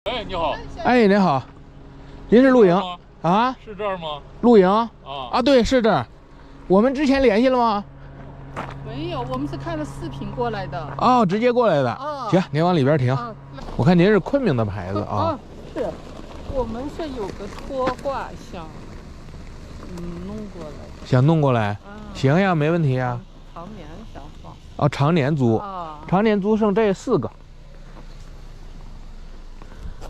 哎，你好。哎，您好，您是露营啊？是这儿吗？露营啊，对，是这儿。我们之前联系了吗？没有，我们是看了视频过来的。哦，直接过来的。行，您往里边停。我看您是昆明的牌子啊。是，我们是有个拖挂想，弄过来。想弄过来？行呀，没问题呀。常年想放。哦，常年租。常年租剩这4个。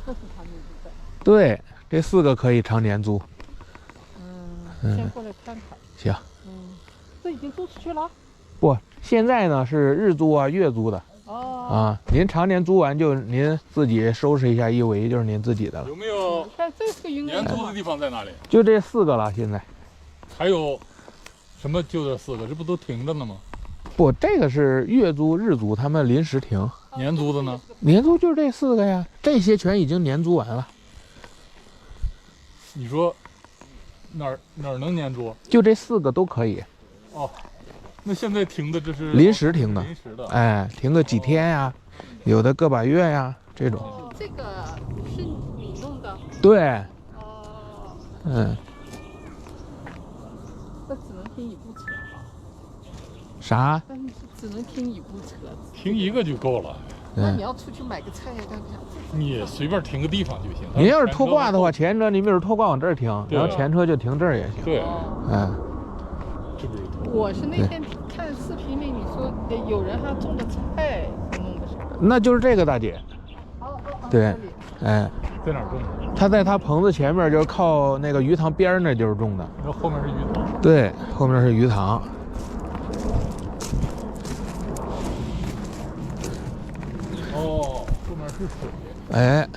这是常年租的。对，这4个可以常年租。先过来看看。行。这已经租出去了？不，现在呢是日租啊、月租的。您常年租完就您自己收拾一下一围，就是您自己的了。有没有？看这个应该年租的地方在哪里？就这4个了，现在。还有什么？就这4个，这不都停着呢吗？不，这个是月租、日租，他们临时停。年租的呢？年租就是这4个呀，这些全已经年租完了。你说哪儿能年租？就这4个都可以。哦，那现在停的这是临时停的。临时的。哎，停个几天呀，有的个把月呀，这种。这个是你弄的？对。那只能停一部车。啥？但是只能停一部车。停一个就够了。那你要出去买个菜呀，干啥？你随便停个地方就行。您要是拖挂的话，前车你比如拖挂往这儿停，然后前车就停这儿也行。对。这不是。我是那天看视频里你说有人还种的菜，弄的啥？那就是这个大姐。对。哎。在哪儿种的？她在她棚子前面，就是靠那个鱼塘边儿那地儿种的。那后面是鱼塘。对，后面是鱼塘。哦，后面是水。哎。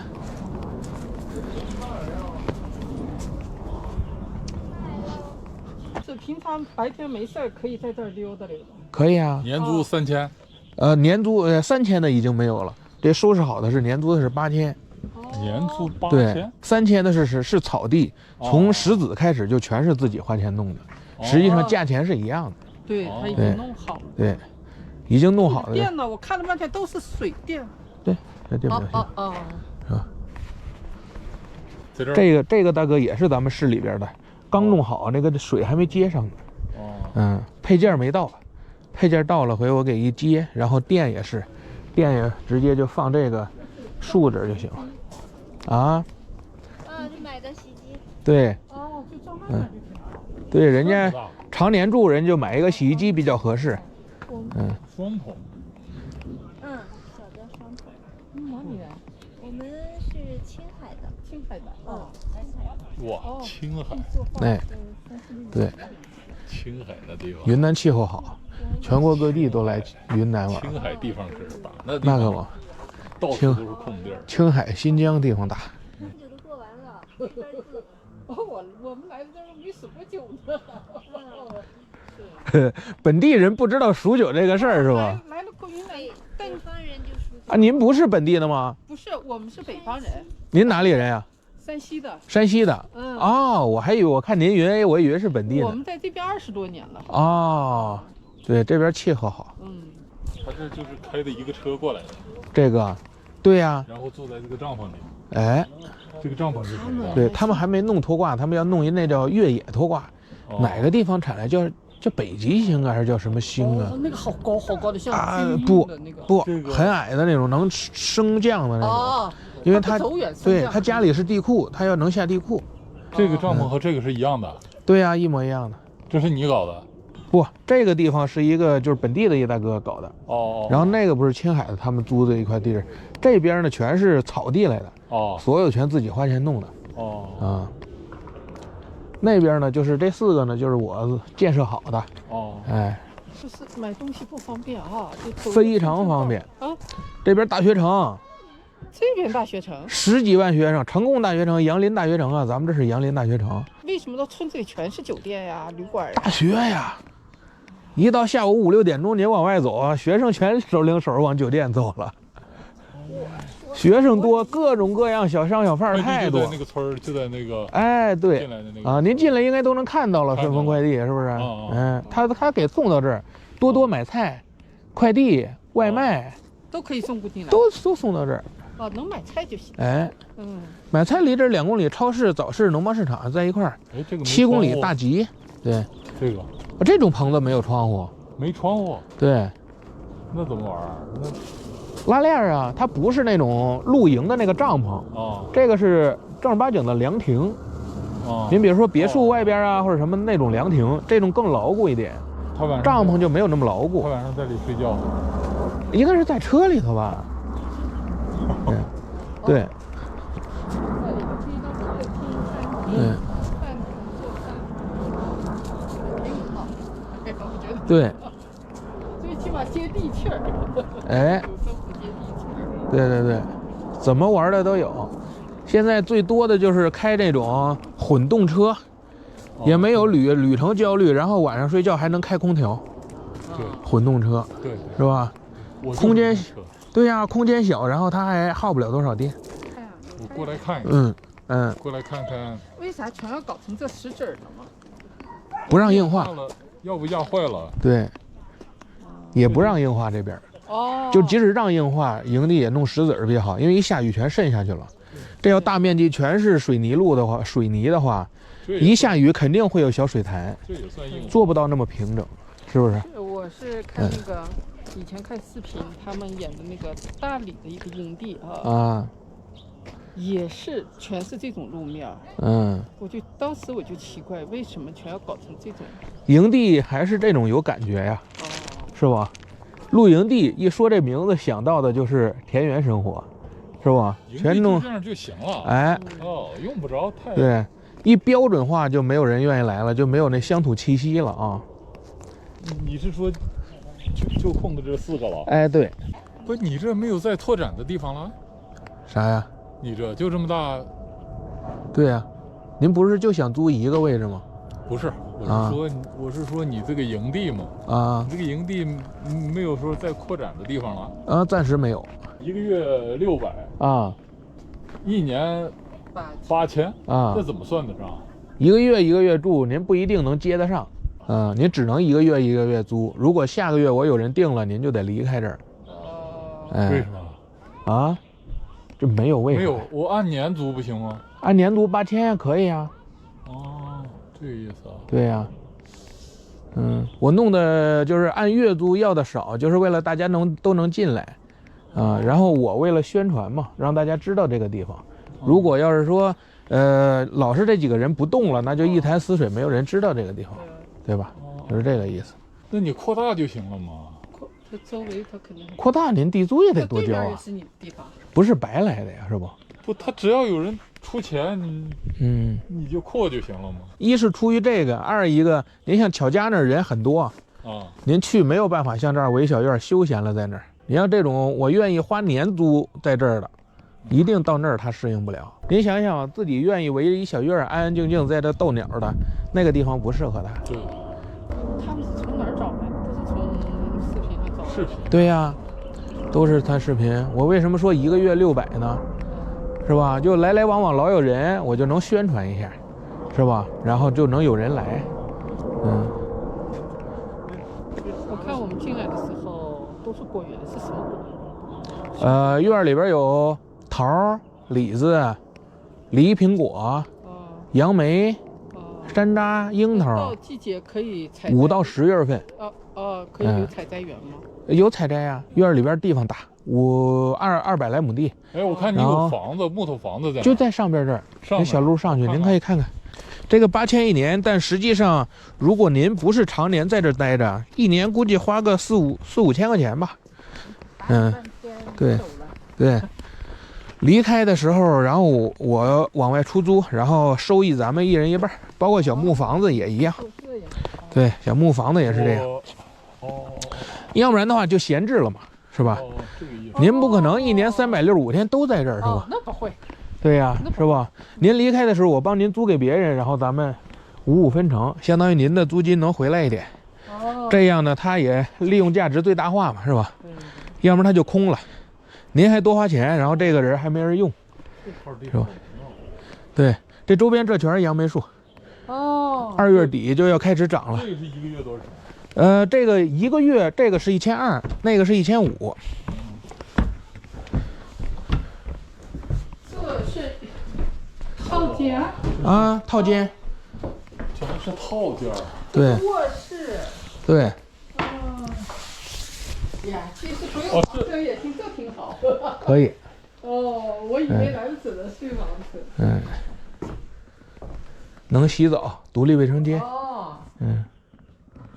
这平常白天没事儿可以在这儿溜达溜达。可以啊。年租3000。年租3000的已经没有了，这收拾好的是年租的是8000。年租8000。对，3000的是草地，从石子开始就全是自己花钱弄的，实际上价钱是一样的。对，他已经弄好了。对，已经弄好了。电呢？我看了半天都是水电。对，这电表线。是吧？这个大哥也是咱们市里边的，刚弄好，那个水还没接上呢。配件没到，配件到了，回我给一接，然后电也是，电也直接就放这个竖着就行了。就买的洗衣机。对。就装那就行。对，人家常年住人就买一个洗衣机比较合适。双桶。小的双桶。哪里人？我们是青海的。青海的。哇，青海。哎，对。青海的地方。云南气候好，全国各地都来云南玩。青海地方可是大，那个嘛，到处都是空地儿。青海、新疆地方大。酒都过完了。我们来的这儿没数过酒呢。本地人不知道数酒这个事儿是吧？来了过云南，北方人就数酒。您不是本地的吗？不是，我们是北方人。您哪里人呀？山西的。山西的。我还以为我看您云，我以为是本地的。我们在这边20多年了。对，这边气候好。他这就是开的一个车过来的。这个，对呀。然后坐在这个帐篷里。哎，这个帐篷是谁的？对他们还没弄拖挂，他们要弄一那叫越野拖挂，哪个地方产的？叫北极星还是叫什么星啊？那个好高好高的，像不，很矮的那种，能升降的那种。因为他对他家里是地库，他要能下地库。这个帐篷和这个是一样的。对呀，一模一样的。这是你搞的？不，这个地方是一个就是本地的一大哥搞的。然后那个不是青海的，他们租的一块地儿，这边呢全是草地来的。所有全自己花钱弄的。那边呢就是这4个呢，就是我建设好的。就是买东西不方便啊，非常方便。这边大学城。这边大学城10几万学生，成功大学城、杨林大学城啊，咱们这是杨林大学城。为什么到村子里全是酒店呀、旅馆呀？大学呀，一到下午5、6点钟，你往外走啊，学生全手领手往酒店走了。学生多，各种各样小商小贩太多。就在那个村儿，就在那个。哎，对。进来的那个。您进来应该都能看到了，顺丰快递是不是？他给送到这儿，多买菜、快递、外卖都可以送过进来，都送到这儿。哦，能买菜就行。哎，嗯，买菜离这2公里，超市、早市、农贸市场在一块儿。哎，这个没7公里窗户大集，对，这个这种棚子没有窗户，没窗户，对，那怎么玩儿？拉链啊，它不是那种露营的那个帐篷，那这个是正儿八经的凉亭。您比如说别墅外边啊，或者什么那种凉亭，这种更牢固一点。他晚上帐篷就没有那么牢固他。晚上在里睡觉。应该是在车里头吧？对，对，这里可以当客厅、餐厅、对，饭堂做饭，挺好。哎呀，我觉得对，最起码接地气儿。哎，有生活接地气儿。对对对，怎么玩的都有。现在最多的就是开这种混动车，也没有旅程焦虑，然后晚上睡觉还能开空调。对，混动车对，是吧？空间对呀，空间小，然后它还耗不了多少电。看呀，我过来看一嗯看。嗯，过来看看。为啥全要搞成这石子儿的吗？不让硬化，了，要不压坏了。对，也不让硬化这边。哦，就即使让硬化，营地也弄石子儿比较好，因为一下雨全渗下去了。这要大面积全是水泥路的话，水泥的话，一下雨肯定会有小水潭，这也算硬，做不到那么平整，是不是？我是看那个以前看视频，他们演的那个大理的一个营地啊，也是全是这种路面。嗯，当时我就奇怪，为什么全要搞成这种？营地还是这种有感觉呀，是吧？露营地一说这名字想到的就是田园生活，是吧？全弄这样就行了。哎，用不着太对，一标准化就没有人愿意来了，就没有那乡土气息了啊。你是说就空的这4个了？哎，对。不，你这没有再拓展的地方了？啥呀？你这就这么大？对呀，您不是就想租一个位置吗？不是，我是说你这个营地嘛。啊，这个营地没有说再扩展的地方了？啊，暂时没有。1个月600啊，1年8000啊，这怎么算得上？一个月住，您不一定能接得上。您只能一个月租。如果下个月我有人定了，您就得离开这儿。为什么？啊？这没有为啥？没有，我按年租不行吗？按年租8000可以呀。哦，这个意思啊。对呀。我弄的就是按月租要的少，就是为了大家都能进来。然后我为了宣传嘛，让大家知道这个地方。如果要是说，老是这几个人不动了，那就一潭死水，没有人知道这个地方，对吧？就是这个意思。那你扩大就行了嘛。这周围它肯定扩大，您地租也得多交啊。是你的地方，不是白来的呀，是不？不，他只要有人出钱，你就扩就行了嘛。一是出于这个，二一个，您像巧家那儿人很多啊，您去没有办法像这儿围小院休闲了在那儿。你像这种我愿意花年租在这儿的，一定到那儿他适应不了。您想想，自己愿意围一小院安安静静在这逗鸟的，那个地方不适合他。对。他们是从哪儿找来的？都是从视频上找的。视频。对呀，都是他视频。我为什么说1个月600呢？是吧？就来来往往老有人，我就能宣传一下，是吧？然后就能有人来。我看我们进来的时候都是果园，是什么果园？院里边有桃、李子、梨、苹果、杨梅、山楂、樱桃。到季节可以采，5到10月份。可以有采摘园吗？有采摘呀，院里边地方大，200来亩地。哎，我看你有房子，木头房子在，就在上边这儿，那小路上去，您可以看看。这个8000一年，但实际上，如果您不是常年在这待着，一年估计花个4、5千块钱吧。对，对。离开的时候，然后我往外出租，然后收益咱们一人一半，包括小木房子也一样。对，小木房子也是这样。要不然的话就闲置了嘛，是吧？您不可能一年365天都在这儿，是吧？那不会。对呀，是吧？您离开的时候，我帮您租给别人，然后咱们5/5分成，相当于您的租金能回来一点。这样呢，它也利用价值最大化嘛，是吧？要不然它就空了，您还多花钱，然后这个人还没人用，是吧？对，这周边这全是杨梅树。2月底就要开始长了。这个是1个月多少？这个1个月，这个是1200，那个是1500。间啊，套间。这还是套间儿。对卧室。对。呀，其实不用房车也挺好。可以。哦，我以为来了只能睡房车。嗯。能洗澡，独立卫生间。哦。嗯。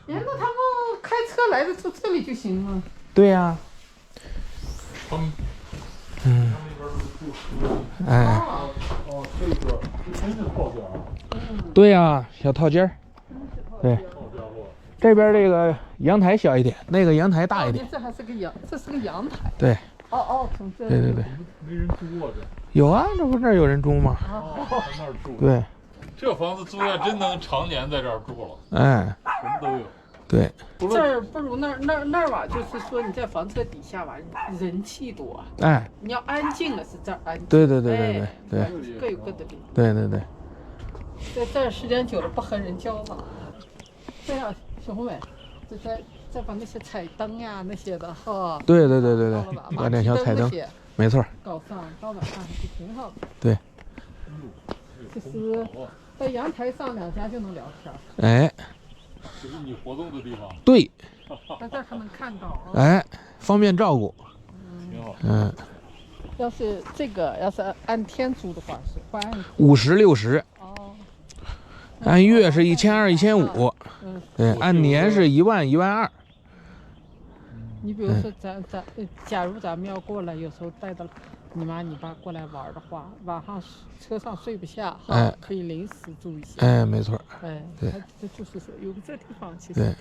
那他们开车来的从这里就行了。对呀。嗯。哎。哦，这个真是套间啊。对呀，小套间儿。对。好家伙。这边这个阳台小一点，那个阳台大一点。这还是个阳，这是个阳台。对。哦，从这。对。没人租啊这？有啊，这不那儿有人住吗？在那儿住。对。这房子租下真能常年在这儿住了。哎。什么都有。对。这儿不如那儿吧，就是说你在房车底下吧，人气多。哎。你要安静了是这儿安静。对。各有各的理。对。在这儿时间久了不和人交往。这样，小红伟，再把那些彩灯呀那些的哈。对，把两条彩灯，没错。搞上，到晚上还是挺好的。对。其实，在阳台上两家就能聊天。哎。这是你活动的地方。对。在这儿还能看到啊。哎，方便照顾。挺好。嗯。要是按天租的话是换50、60。哦。按月是1200、1500。对，按年是1万、1万2。你比如说假如咱们要过来，有时候带着你妈你爸过来玩的话，晚上车上睡不下，可以临时住一下。哎，没错。哎，这就是说有个这地方其实。对。